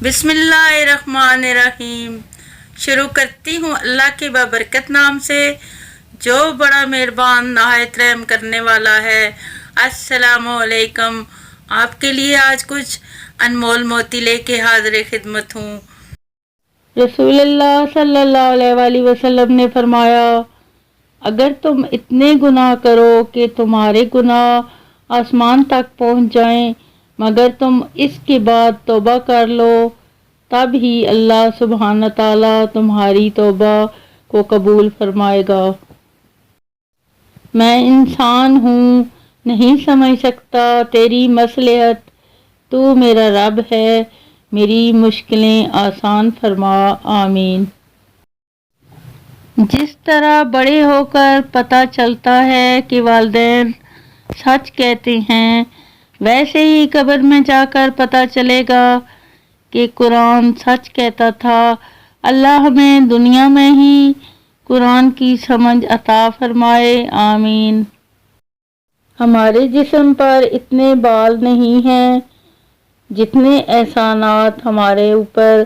بسم اللہ الرحمن الرحیم۔ شروع کرتی ہوں اللہ کے بابرکت نام سے جو بڑا مہربان نہایت رحم کرنے والا ہے۔ السلام علیکم۔ آپ کے لیے آج کچھ انمول موتی لے کے حاضر خدمت ہوں۔ رسول اللہ صلی اللہ علیہ وآلہ وسلم نے فرمایا، اگر تم اتنے گناہ کرو کہ تمہارے گناہ آسمان تک پہنچ جائیں مگر تم اس کے بعد توبہ کر لو تب ہی اللہ سبحانہ تعالیٰ تمہاری توبہ کو قبول فرمائے گا۔ میں انسان ہوں، نہیں سمجھ سکتا تیری مصلحت، تو میرا رب ہے، میری مشکلیں آسان فرما، آمین۔ جس طرح بڑے ہو کر پتہ چلتا ہے کہ والدین سچ کہتے ہیں، ویسے ہی قبر میں جا کر پتہ چلے گا کہ قرآن سچ کہتا تھا۔ اللہ ہمیں دنیا میں ہی قرآن کی سمجھ عطا فرمائے، آمین۔ ہمارے جسم پر اتنے بال نہیں ہیں جتنے احسانات ہمارے اوپر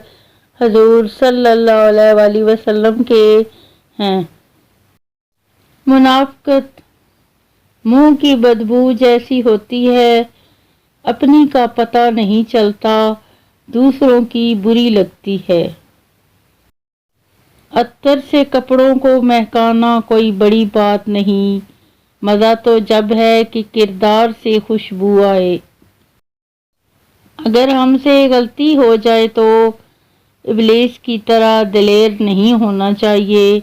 حضور صلی اللہ علیہ وآلہ وسلم کے ہیں۔ منافقت منہ کی بدبو جیسی ہوتی ہے، اپنی کا پتہ نہیں چلتا، دوسروں کی بری لگتی ہے۔ عطر سے کپڑوں کو مہکانا کوئی بڑی بات نہیں، مزہ تو جب ہے کہ کردار سے خوشبو آئے۔ اگر ہم سے غلطی ہو جائے تو ابلیس کی طرح دلیر نہیں ہونا چاہیے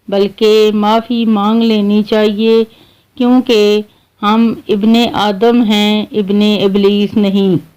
بلکہ معافی مانگ لینی چاہیے، کیونکہ ہم ابن آدم ہیں، ابن ابلیس نہیں۔